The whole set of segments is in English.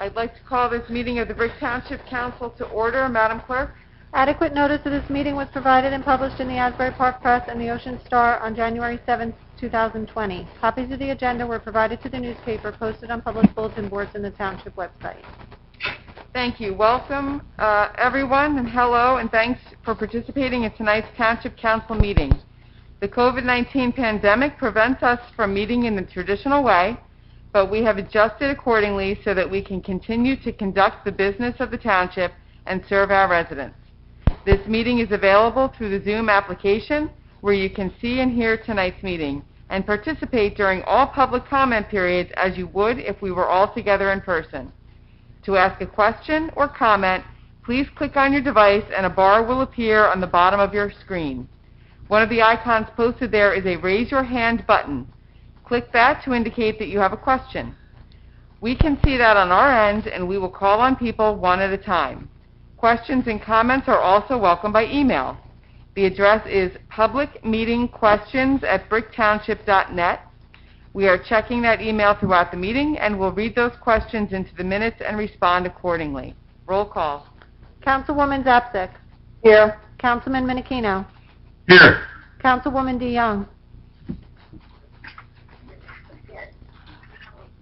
I'd like to call this meeting of the Brick Township Council to order. Madam Clerk? Adequate notice of this meeting was provided and published in the Asbury Park Press and the Ocean Star on January 7, 2020. Copies of the agenda were provided to the newspaper, posted on public bulletin boards in the Township website. Thank you. Welcome, everyone, and hello, and thanks for participating in tonight's Township Council meeting. The COVID-19 pandemic prevents us from meeting in the traditional way, but we have adjusted accordingly so that we can continue to conduct the business of the Township and serve our residents. This meeting is available through the Zoom application, where you can see and hear tonight's meeting and participate during all public comment periods as you would if we were all together in person. To ask a question or comment, please click on your device and a bar will appear on the bottom of your screen. One of the icons posted there is a Raise Your Hand button. Click that to indicate that you have a question. We can see that on our end, and we will call on people one at a time. Questions and comments are also welcome by email. The address is publicmeetingquestions@bricktownship.net. We are checking that email throughout the meeting, and we'll read those questions into the minutes and respond accordingly. Roll call. Councilwoman Zapsik. Here. Councilman Minikino. Here. Councilwoman DeYoung.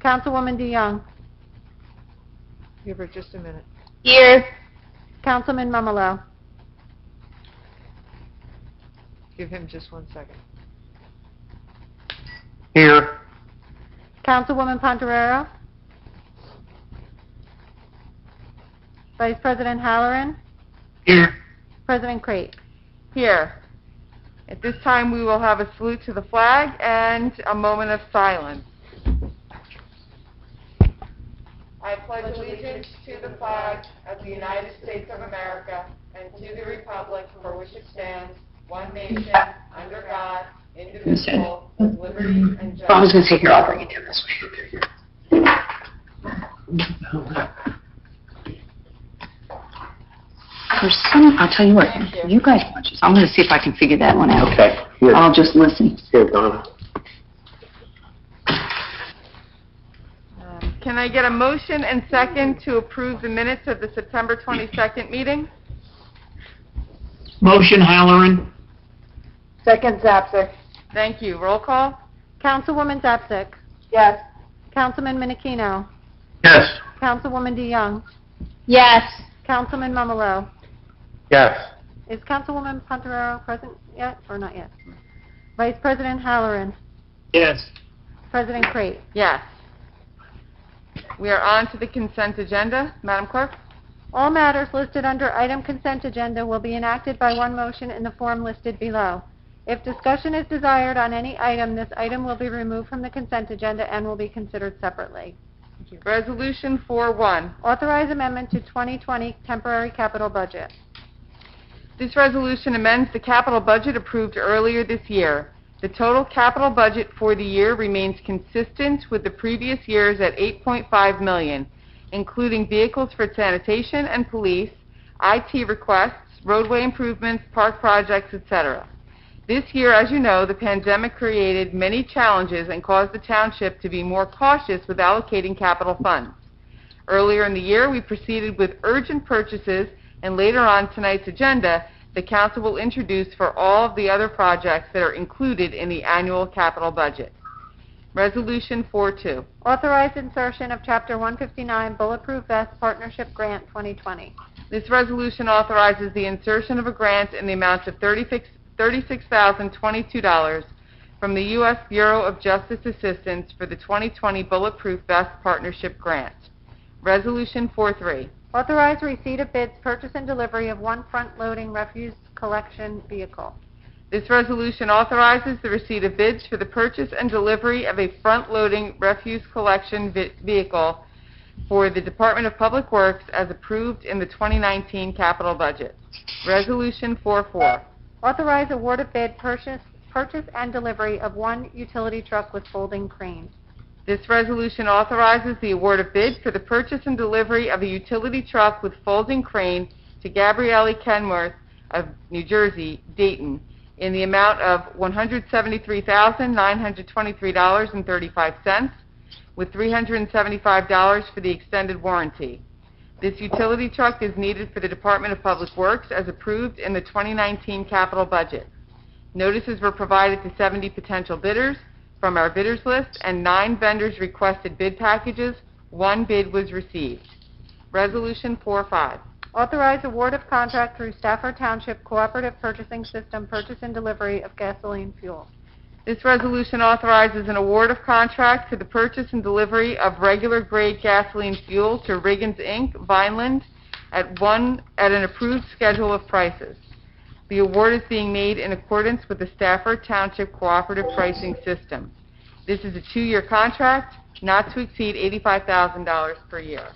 Councilwoman DeYoung. Give her just a minute. Here. Councilman Mumolo. Give him just 1 second. Here. Councilwoman Pontorero. Vice President Halloran. Here. President Crate. Here. At this time, we will have a salute to the flag and a moment of silence. I pledge allegiance to the flag of the United States of America and to the republic for which it stands, one nation, under God, indivisible, with liberty and justice. I was going to say, here, I'll bring it down this way. For some, I'll tell you what, you guys watch this. I'm going to see if I can figure that one out. Okay. Here. I'll just listen. Here, Donna. Can I get a motion and second to approve the minutes of the September 22nd meeting? Motion, Halloran. Second, Zapsik. Thank you. Roll call? Councilwoman Zapsik. Yes. Councilman Minikino. Yes. Councilwoman DeYoung. Yes. Councilman Mumolo. Yes. Is Councilwoman Pontorero present yet or not yet? Vice President Halloran. Yes. President Crate. Yes. We are on to the consent agenda. Madam Clerk? All matters listed under item consent agenda will be enacted by one motion in the form listed below. If discussion is desired on any item, this item will be removed from the consent agenda and will be considered separately. Resolution 4-1. Authorize amendment to 2020 temporary capital budget. This resolution amends the capital budget approved earlier this year. The total capital budget for the year remains consistent with the previous years at $8.5 million, including vehicles for sanitation and police, IT requests, roadway improvements, park projects, etc. This year, as you know, the pandemic created many challenges and caused the Township to be more cautious with allocating capital funds. Earlier in the year, we proceeded with urgent purchases, and later on tonight's agenda, the Council will introduce for all of the other projects that are included in the annual capital budget. Resolution 4-2. Authorized insertion of Chapter 159 Bulletproof Vest Partnership Grant 2020. This resolution authorizes the insertion of a grant in the amount of $36,022 from the U.S. Bureau of Justice Assistance for the 2020 Bulletproof Vest Partnership Grant. Resolution 4-3. Authorize receipt of bids, purchase and delivery of one front-loading refuse collection vehicle. This resolution authorizes the receipt of bids for the purchase and delivery of a front-loading refuse collection vehicle for the Department of Public Works as approved in the 2019 capital budget. Resolution 4-4. Authorize award of bid, purchase and delivery of one utility truck with folding crane. This resolution authorizes the award of bid for the purchase and delivery of a utility truck with folding crane to Gabrielle Kenworth of New Jersey, Dayton, in the amount of $173,923.35 with $375 for the extended warranty. This utility truck is needed for the Department of Public Works as approved in the 2019 capital budget. Notices were provided to 70 potential bidders from our bidders list, and 9 vendors requested bid packages. 1 bid was received. Resolution 4-5. Authorize award of contract through Stafford Township Cooperative Purchasing System purchase and delivery of gasoline fuel. This resolution authorizes an award of contract to the purchase and delivery of regular grade gasoline fuel to Riggins, Inc., Vineland, at an approved schedule of prices. The award is being made in accordance with the Stafford Township Cooperative Pricing System. This is a 2-year contract, not to exceed $85,000 per year.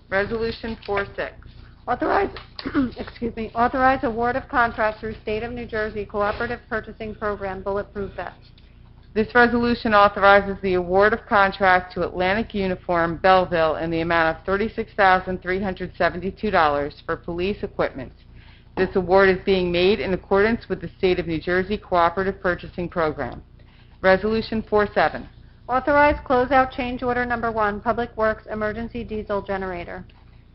Resolution 4-6. Authorize, authorize award of contract through State of New Jersey Cooperative Purchasing Program Bulletproof Vest. This resolution authorizes the award of contract to Atlantic Uniform, Belleville, in the amount of $36,372 for police equipment. This award is being made in accordance with the State of New Jersey Cooperative Purchasing Program. Resolution 4-7. Authorize closeout change order number 1, Public Works Emergency Diesel Generator.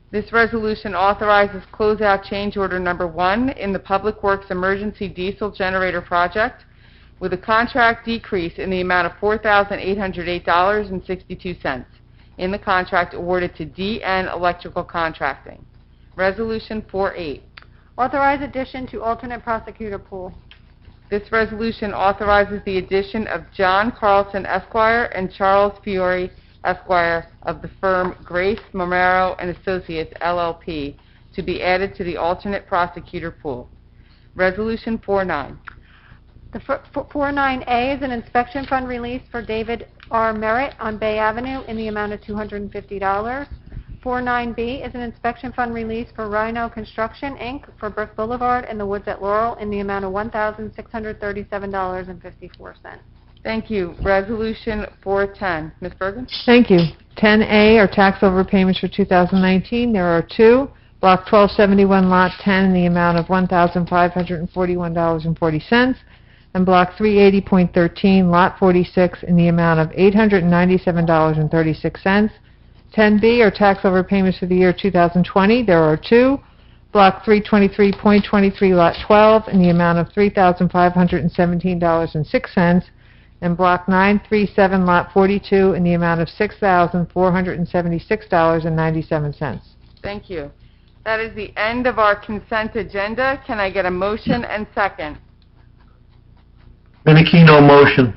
This resolution authorizes closeout change order number 1 in the Public Works Emergency Diesel Generator Project with a contract decrease in the amount of $4,808.62 in the contract awarded to DN Electrical Contracting. Resolution 4-8. Authorize addition to alternate prosecutor pool. This resolution authorizes the addition of John Carlson, Esquire, and Charles Fiore, Esquire, of the firm Grace, Momaro & Associates, LLP, to be added to the alternate prosecutor pool. Resolution 4-9. The 49A is an inspection fund release for David R. Merritt on Bay Avenue in the amount of $250. 49B is an inspection fund release for Rhino Construction, Inc. for Brick Boulevard and the Woods at Laurel in the amount of $1,637.54. Thank you. Resolution 410. Ms. Bergen? Thank you. 10A are tax overpayments for 2019. There are 2. Block 1271, Lot 10, in the amount of $1,541.40, and Block 380.13, Lot 46, in the amount of $897.36. 10B are tax overpayments for the year 2020. There are 2. Block 323.23, Lot 12, in the amount of $3,517.06, and Block 937, Lot 42, in the amount of $6,476.97. Thank you. That is the end of our consent agenda. Can I get a motion and second? Menachino motion.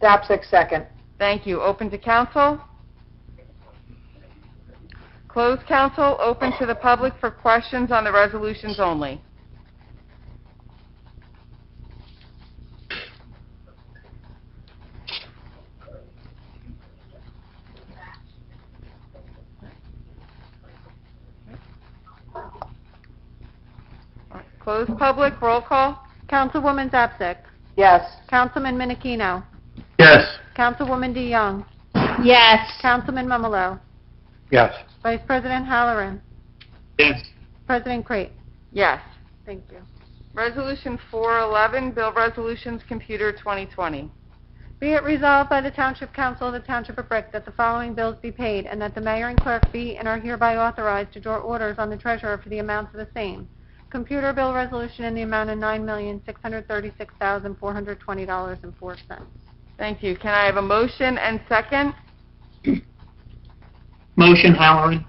Dapsik, second. Thank you. Open to council? Closed council, open to the public for questions on the resolutions only. Closed public, roll call. Councilwoman Zapsik. Yes. Councilman Menachino. Yes. Councilwoman DeYoung. Yes. Councilman Mumalo. Yes. Vice President Halloran. Yes. President Crate. Yes. Thank you. Resolution 411, Bill Resolutions Computer 2020. Be it resolved by the Township Council of the Township of Brick that the following bills be paid, and that the mayor and clerk be and are hereby authorized to draw orders on the treasurer for the amounts of the same. Computer bill resolution in the amount of $9,636,420.04. Thank you. Can I have a motion and second? Motion, Halloran.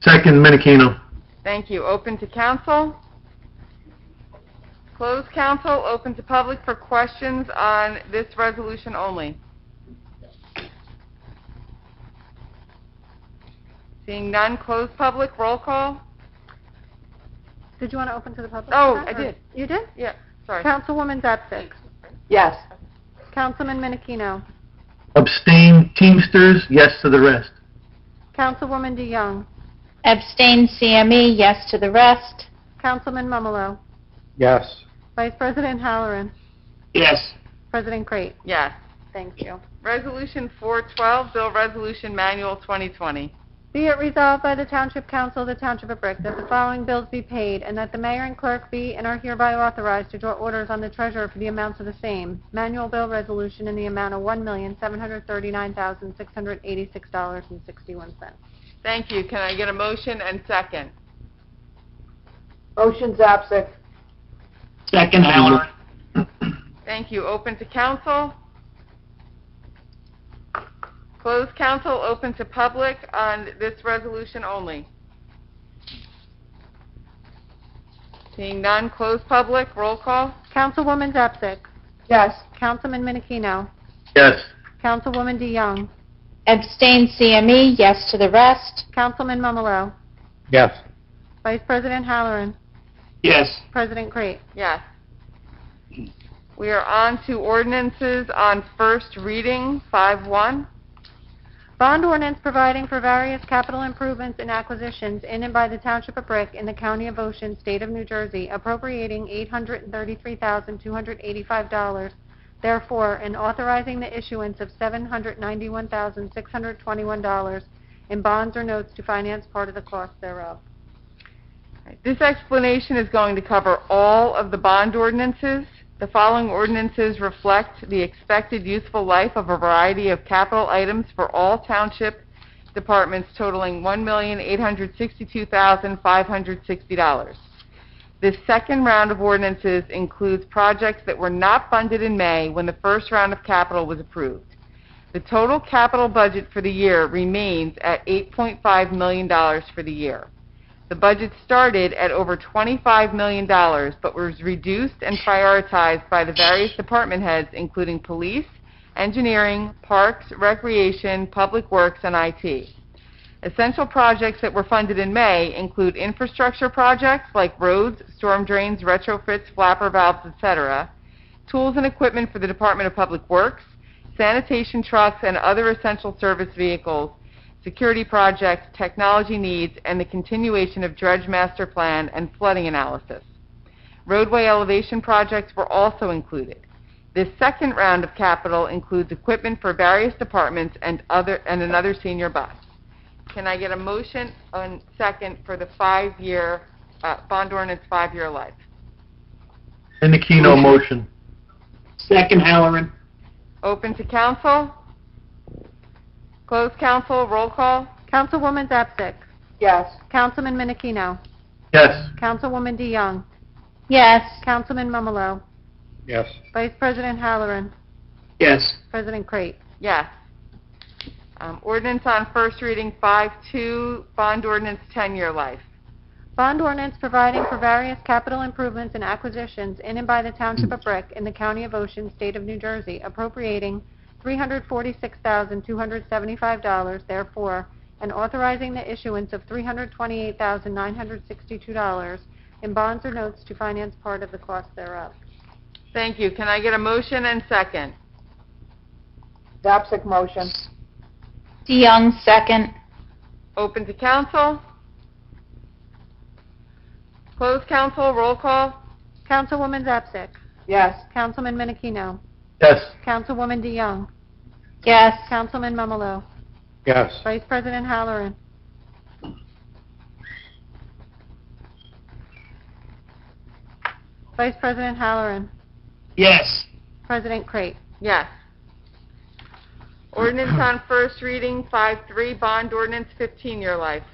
Second, Menachino. Thank you. Open to council. Closed council, open to public for questions on this resolution only. Seeing none, closed public, roll call. Did you want to open to the public? Oh, Pat, I or- did. You did? Yeah, sorry. Councilwoman Zapsik. Yes. Councilman Menachino. Abstain, Teamsters, yes to the rest. Councilwoman DeYoung. Abstain, CME, yes to the rest. Councilman Mumalo. Yes. Vice President Halloran. Yes. President Crate. Yes. Thank you. Resolution 412, Bill Resolution Manual 2020. Be it resolved by the Township Council of the Township of Brick that the following bills be paid, and that the mayor and clerk be and are hereby authorized to draw orders on the treasurer for the amounts of the same. Manual bill resolution in the amount of $1,739,686.61. Thank you. Can I get a motion and second? Motion Zapsik. Second, Halloran. Thank you. Open to council. Closed council, open to public on this resolution only. Seeing none, closed public, roll call. Councilwoman Zapsik. Yes. Councilman Minikino. Yes. Councilwoman DeYoung. Abstain CME, yes to the rest. Councilman Momolo. Yes. Vice President Halloran. Yes. President Crate. Yes. We are on to ordinances on first reading, 5-1. Bond ordinance providing for various capital improvements and acquisitions in and by the Township of Brick in the County of Ocean, State of New Jersey, appropriating $833,285, therefore, and authorizing the issuance of $791,621 in bonds or notes to finance part of the cost thereof. This explanation is going to cover all of the bond ordinances. The following ordinances reflect the expected useful life of a variety of capital items for all township departments totaling $1,862,560. This second round of ordinances includes projects that were not funded in May when the first round of capital was approved. The total capital budget for the year remains at $8.5 million for the year. The budget started at over $25 million, but was reduced and prioritized by the various department heads, including police, engineering, parks, recreation, public works, and IT. Essential projects that were funded in May include infrastructure projects like roads, storm drains, retrofits, flapper valves, etc., tools and equipment for the Department of Public Works, sanitation trucks and other essential service vehicles, security projects, technology needs, and the continuation of dredge master plan and flooding analysis. Roadway elevation projects were also included. This second round of capital includes equipment for various departments and another senior bus. Can I get a motion and second for the 5-year bond ordinance 5-year life? Minikino motion. Second, Halloran. Open to council. Closed council, roll call. Councilwoman Zapsik. Yes. Councilman Minikino. Yes. Councilwoman DeYoung. Yes. Councilman Momolo. Yes. Vice President Halloran. Yes. President Crate. Yes. Ordinance on first reading 5-2, bond ordinance 10-year life. Bond ordinance providing for various capital improvements and acquisitions in and by the Township of Brick in the County of Ocean, State of New Jersey, appropriating $346,275, therefore, and authorizing the issuance of $328,962 in bonds or notes to finance part of the cost thereof. Thank you. Can I get a motion and second? Zapsik motion. DeYoung, second. Open to council. Closed council, roll call. Councilwoman Zapsik. Yes. Councilman Minikino. Yes. Councilwoman DeYoung. Yes. Councilman Momolo. Yes. Vice President Halloran. Vice President Halloran. Yes. President Crate. Yes. Ordinance on first reading 5-3, bond ordinance 15-year life.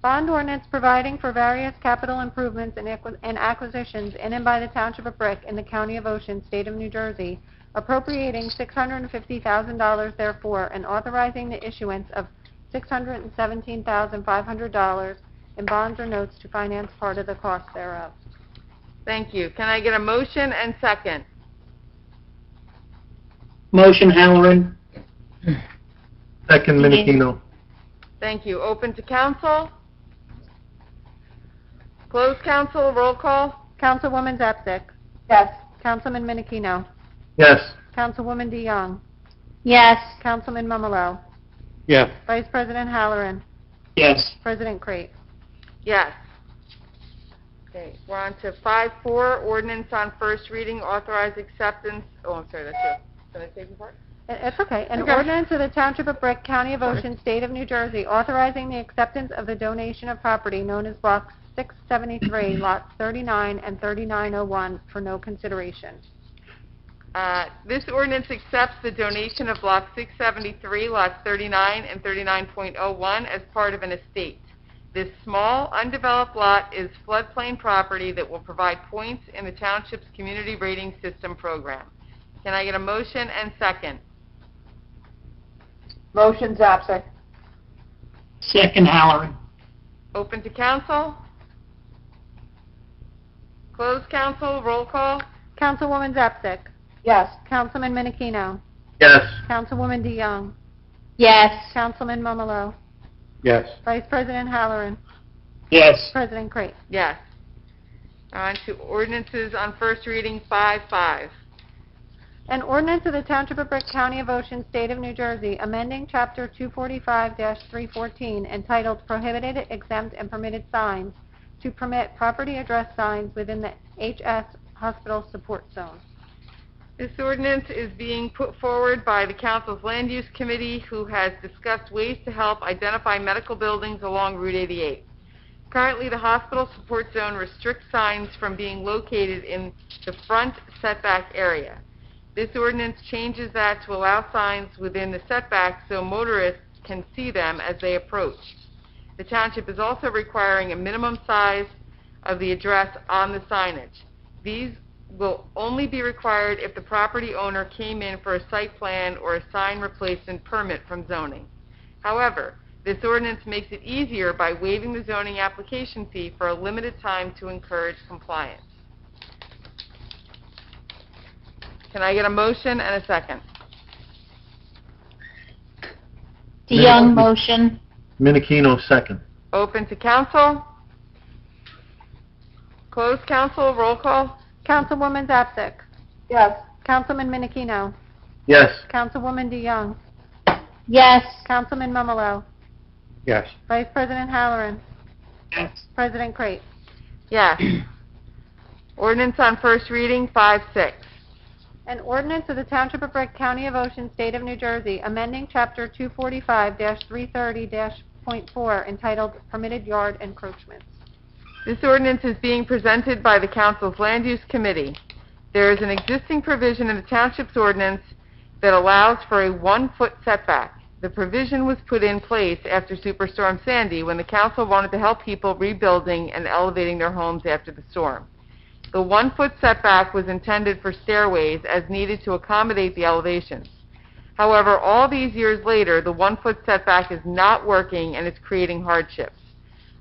Bond ordinance providing for various capital improvements and acquisitions in and by the Township of Brick in the County of Ocean, State of New Jersey, appropriating $650,000 therefore, and authorizing the issuance of $617,500 in bonds or notes to finance part of the cost thereof. Thank you. Can I get a motion and second? Motion, Halloran. Second, Minikino. Thank you. Open to council. Closed council, roll call. Councilwoman Zapsik. Yes. Councilman Minikino. Yes. Councilwoman DeYoung. Yes. Councilman Momolo. Yes. Vice President Halloran. Yes. President Crate. Yes. Okay, we're on to 5-4, ordinance on first reading, authorized acceptance. Oh, I'm sorry, that's you. Can I take the part? It's okay. An Okay. ordinance of the Township of Brick, County of Ocean, State of New Jersey, authorizing the acceptance of the donation of property known as Block 673, Lots 39 and 3901 for no consideration. This ordinance accepts the donation of Block 673, lots 39 and 39.01 as part of an estate. This small, undeveloped lot is floodplain property that will provide points in the township's community rating system program. Can I get a motion and second? Motion Zapsik. Second, Halleran. Open to council? Closed council, roll call? Councilwoman Zapsik. Yes. Councilman Menachino. Yes. Councilwoman DeYoung. Yes. Councilman Momolo. Yes. Vice President Halleran. Yes. President Crate. Yes. On to ordinances on first reading, 5-5. An ordinance of the Township of Brick, County of Ocean, State of New Jersey, amending Chapter 245-314 entitled Prohibited, Exempt, and Permitted Signs to permit property address signs within the HS Hospital Support Zone. This ordinance is being put forward by the council's Land Use Committee, who has discussed ways to help identify medical buildings along Route 88. Currently, the hospital support zone restricts signs from being located in the front setback area. This ordinance changes that to allow signs within the setback so motorists can see them as they approach. The township is also requiring a minimum size of the address on the signage. These will only be required if the property owner came in for a site plan or a sign replacement permit from zoning. However, this ordinance makes it easier by waiving the zoning application fee for a limited time to encourage compliance. Can I get a motion and a second? DeYoung motion. Menachino, second. Open to council? Closed council, roll call? Councilwoman Zapsik. Yes. Councilman Menachino. Yes. Councilwoman DeYoung. Yes. Councilman Momolo. Yes. Vice President Halleran. Yes. President Crate. Yes. Ordinance on first reading, 5-6. An ordinance of the Township of Brick, County of Ocean, State of New Jersey, amending Chapter 245-330-.4 entitled Permitted Yard Encroachments. This ordinance is being presented by the council's Land Use Committee. There is an existing provision in the township's ordinance that allows for a 1-foot setback. The provision was put in place after Superstorm Sandy when the council wanted to help people rebuilding and elevating their homes after the storm. The 1-foot setback was intended for stairways as needed to accommodate the elevations. However, all these years later, the 1-foot setback is not working and is creating hardships.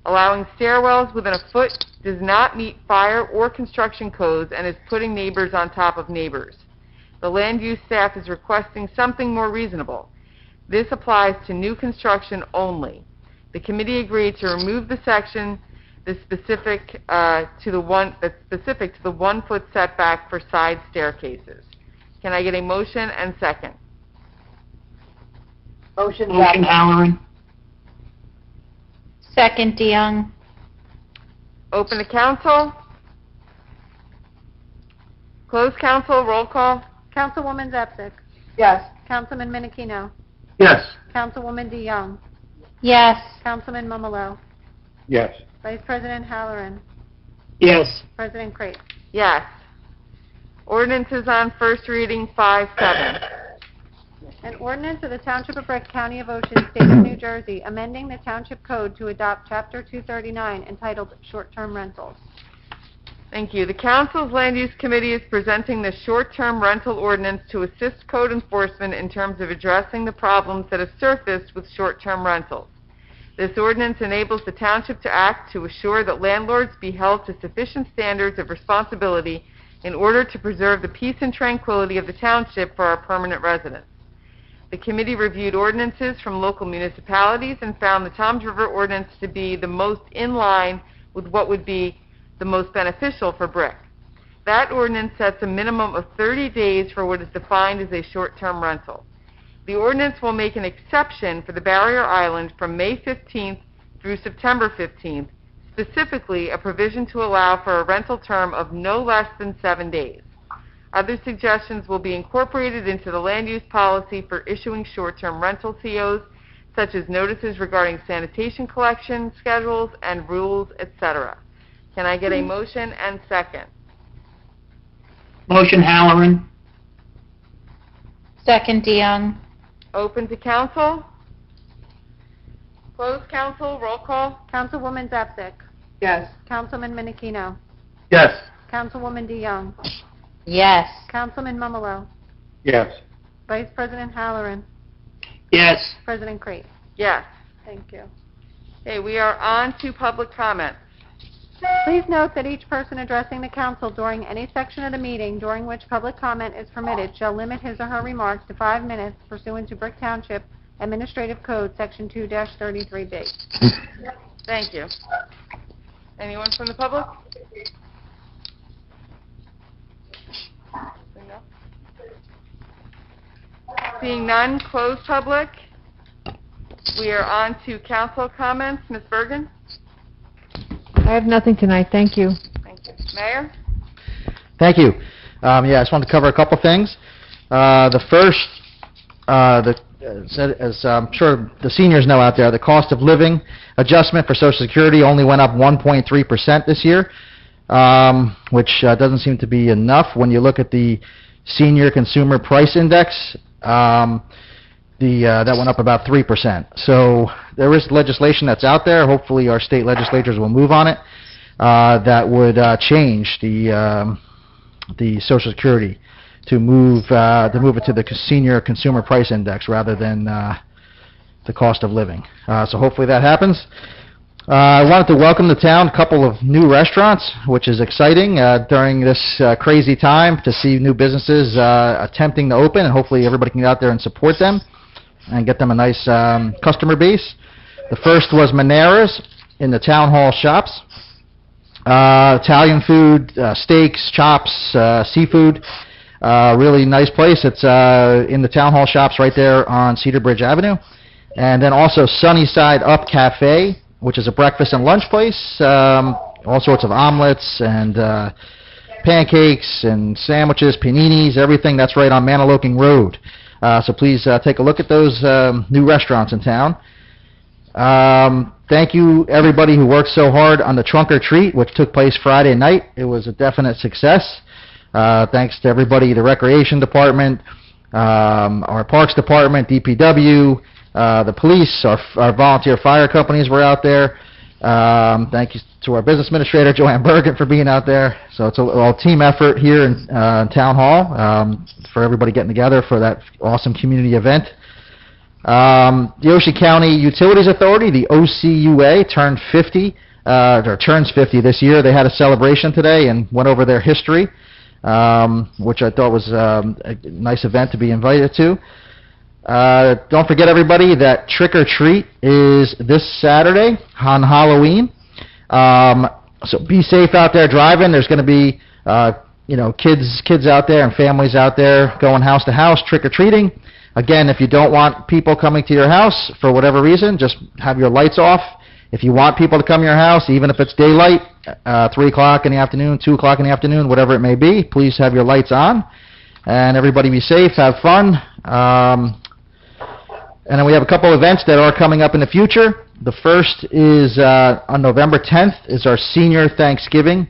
Allowing stairwells within a foot does not meet fire or construction codes and is putting neighbors on top of neighbors. The land use staff is requesting something more reasonable. This applies to new construction only. The committee agreed to remove the section that's specific to the 1-foot setback for side staircases. Can I get a motion and second? Motion Motion, Zapsik. Halleran. Second DeYoung. Open to council. Closed council, roll call. Councilwoman Zapsik. Yes. Councilman Menachino. Yes. Councilwoman DeYoung. Yes. Councilman Momolo. Yes. Vice President Halleran. Yes. President Crate. Yes. Ordinances on first reading, 5-7. An ordinance of the Township of Brick, County of Ocean, State of New Jersey, amending the Township Code to adopt Chapter 239 entitled Short-Term Rentals. Thank you. The council's Land Use Committee is presenting the short-term rental ordinance to assist code enforcement in terms of addressing the problems that have surfaced with short-term rentals. This ordinance enables the township to act to assure that landlords be held to sufficient standards of responsibility in order to preserve the peace and tranquility of the township for our permanent residents. The committee reviewed ordinances from local municipalities and found the Toms River ordinance to be the most in line with what would be the most beneficial for Brick. That ordinance sets a minimum of 30 days for what is defined as a short-term rental. The ordinance will make an exception for the Barrier Island from May 15th through September 15th, specifically a provision to allow for a rental term of no less than 7 days. Other suggestions will be incorporated into the land use policy for issuing short-term rental COs, such as notices regarding sanitation collection schedules and rules, etc. Can I get a motion and second? Motion Halloran. Second DeYoung. Open to council? Closed council, roll call? Councilwoman Zapsik. Yes. Councilman Minikino. Yes. Councilwoman DeYoung. Yes. Councilman Mumalo. Yes. Vice President Halloran. Yes. President Crate. Yes. Thank you. Okay, we are on to public comment. Please note that each person addressing the council during any section of the meeting during which public comment is permitted shall limit his or her remarks to 5 minutes pursuant to Brick Township Administrative Code, Section 2-33B. Thank you. Anyone from the public? Seeing none, closed public. We are on to council comments. Ms. Bergen? I have nothing tonight, thank you. Thank you. Mayor? Thank you. I just wanted to cover a couple things. The first, as I'm sure the seniors know out there, the cost of living adjustment for Social Security only went up 1.3% this year, which doesn't seem to be enough. When you look at the Senior Consumer Price Index, that went up about 3%. So there is legislation that's out there. Hopefully our state legislatures will move on it. That would change the Social Security to move it to the Senior Consumer Price Index rather than the cost of living. So hopefully that happens. I wanted to welcome the town a couple of new restaurants, which is exciting during this crazy time to see new businesses attempting to open, and hopefully everybody can get out there and support them and get them a nice customer base. The first was Manera's in the town hall shops. Italian food, steaks, chops, seafood. Really nice place. It's in the town hall shops right there on Cedar Bridge Avenue. And then also Sunnyside Up Cafe, which is a breakfast and lunch place. All sorts of omelets and pancakes and sandwiches, paninis, everything. That's right on Maniloking Road. So please take a look at those new restaurants in town. Thank you, everybody who worked so hard on the trunk or treat, which took place Friday night. It was a definite success. Thanks to everybody, the Recreation Department, our Parks Department, DPW, the police, our volunteer fire companies were out there. Thank you to our business administrator, Joanne Bergen, for being out there. So it's a team effort here in Town Hall for everybody getting together for that awesome community event. The Ocean County Utilities Authority, the OCUA, turns 50 this year. They had a celebration today and went over their history, which I thought was a nice event to be invited to. Don't forget, everybody, that Trick or Treat is this Saturday on Halloween. So be safe out there driving. There's going to be, kids out there and families out there going house to house trick or treating. Again, if you don't want people coming to your house for whatever reason, just have your lights off. If you want people to come to your house, even if it's daylight, 3 o'clock in the afternoon, 2 o'clock in the afternoon, whatever it may be, please have your lights on. And everybody be safe, have fun. And then we have a couple events that are coming up in the future. The first is on November 10th is our Senior Thanksgiving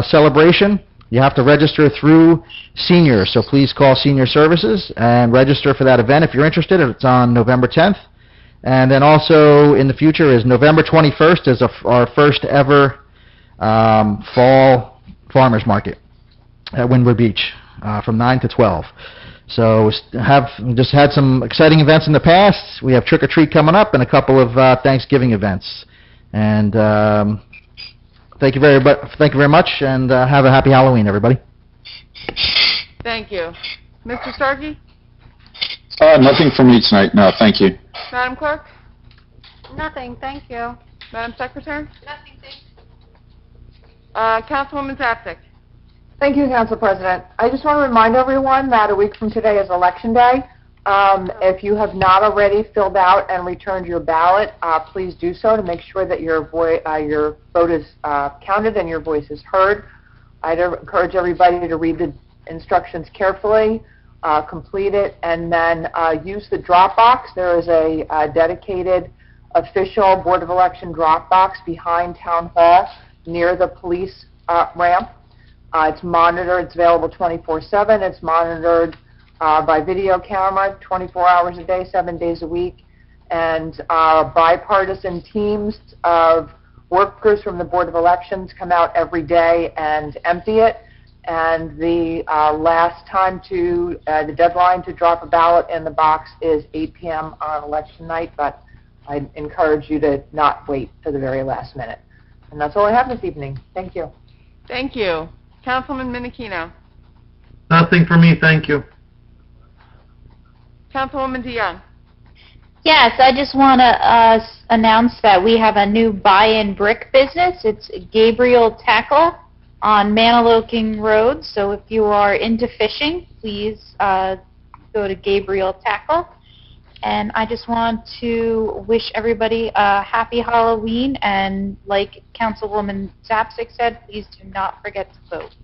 celebration. You have to register through seniors, so please call Senior Services and register for that event if you're interested. It's on November 10th. And then also in the future is November 21st is our first ever fall farmers market at Windward Beach from 9 to 12. So just had some exciting events in the past. We have Trick or Treat coming up and a couple of Thanksgiving events. And thank you very much, and have a happy Halloween, everybody. Thank you. Mr. Starkey? Nothing from me tonight. No, thank you. Madam Clerk? Nothing, thank you. Madam Secretary? Nothing, thanks. Councilwoman Zapsik? Thank you, Council President. I just want to remind everyone that a week from today is Election Day. If you have not already filled out and returned your ballot, please do so to make sure that your vote is counted and your voice is heard. I'd encourage everybody to read the instructions carefully, complete it, and then use the drop box. There is a dedicated official Board of Election drop box behind Town Hall near the police ramp. It's monitored. It's available 24/7. It's monitored by video camera 24 hours a day, 7 days a week. And bipartisan teams of workers from the Board of Elections come out every day and empty it. And the the deadline to drop a ballot in the box is 8 p.m. on election night, but I encourage you to not wait to the very last minute. And that's all I have this evening. Thank you. Thank you. Councilman Minikino. Nothing for me, thank you. Councilwoman DeYoung. Yes, I just want to announce that we have a new buy-in brick business. It's Gabriel Tackle on Maniloking Road. So if you are into fishing, please go to Gabriel Tackle. And I just want to wish everybody a happy Halloween, and like Councilwoman Zapsik said, please do not forget to vote.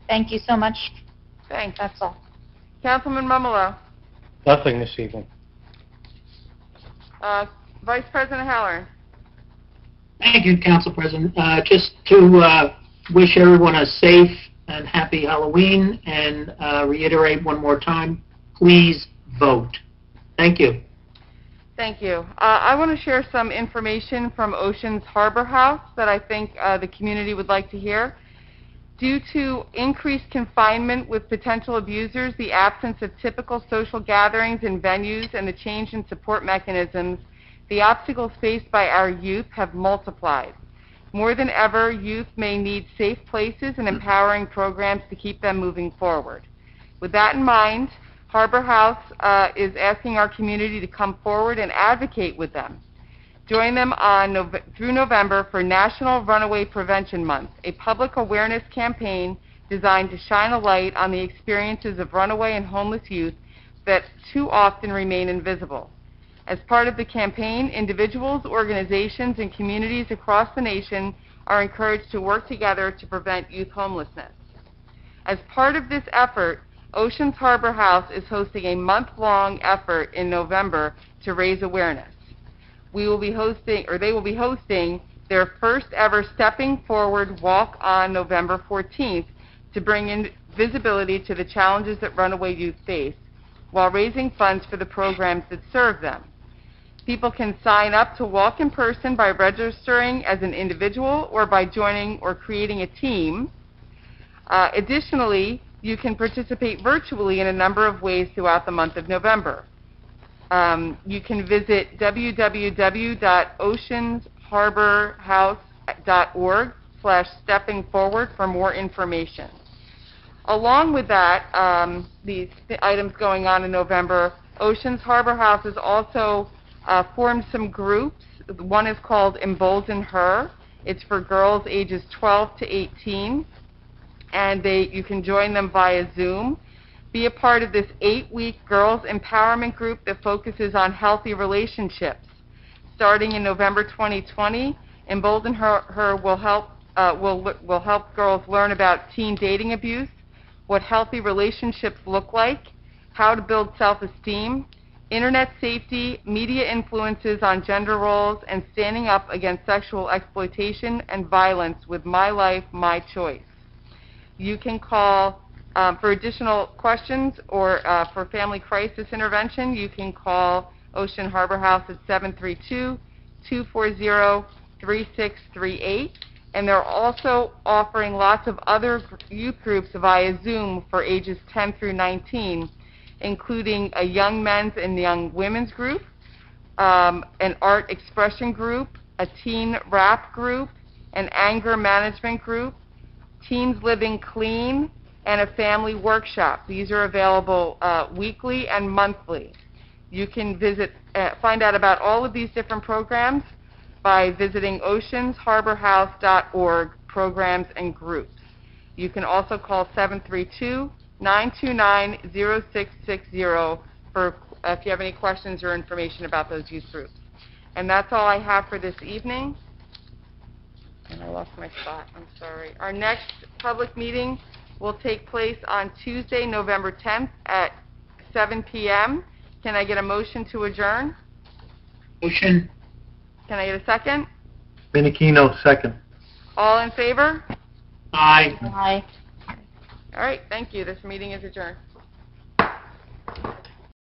Thank you so much. Thanks. That's all. Councilman Mumolo. Nothing this evening. Vice President Halloran. Thank you, Council President. Just to wish everyone a safe and happy Halloween, and reiterate one more time, please vote. Thank you. Thank you. I want to share some information from Ocean's Harbor House that I think the community would like to hear. Due to increased confinement with potential abusers, the absence of typical social gatherings and venues, and the change in support mechanisms, the obstacles faced by our youth have multiplied. More than ever, youth may need safe places and empowering programs to keep them moving forward. With that in mind, Harbor House is asking our community to come forward and advocate with them. Join them through November for National Runaway Prevention Month, a public awareness campaign designed to shine a light on the experiences of runaway and homeless youth that too often remain invisible. As part of the campaign, individuals, organizations, and communities across the nation are encouraged to work together to prevent youth homelessness. As part of this effort, Ocean's Harbor House is hosting a month-long effort in November to raise awareness. They will be hosting their first ever Stepping Forward Walk on November 14th to bring in visibility to the challenges that runaway youth face while raising funds for the programs that serve them. People can sign up to walk in person by registering as an individual or by joining or creating a team. Additionally, you can participate virtually in a number of ways throughout the month of November. You can visit www.oceansharborhouse.org/steppingforward for more information. Along with that, these items going on in November, Oceans Harbor House has also formed some groups. One is called Embolden Her. It's for girls ages 12 to 18, and you can join them via Zoom. Be a part of this 8-week girls empowerment group that focuses on healthy relationships. Starting in November 2020, Embolden Her will help girls learn about teen dating abuse, what healthy relationships look like, how to build self-esteem, internet safety, media influences on gender roles, and standing up against sexual exploitation and violence with My Life, My Choice. You can call, for additional questions or for family crisis intervention, you can call Ocean Harbor House at 732-240-3638. And they're also offering lots of other youth groups via Zoom for ages 10 through 19, including a young men's and young women's group, an art expression group, a teen rap group, an anger management group, Teens Living Clean, and a family workshop. These are available weekly and monthly. You can find out about all of these different programs by visiting oceansharborhouse.org, programs and groups. You can also call 732-929-0660 if you have any questions or information about those youth groups. And that's all I have for this evening. And I lost my spot, I'm sorry. Our next public meeting will take place on Tuesday, November 10th at 7 p.m. Can I get a motion to adjourn? Motion. Can I get a second? Benichino, second. All in favor? Aye. Aye. All right, thank you. This meeting is adjourned.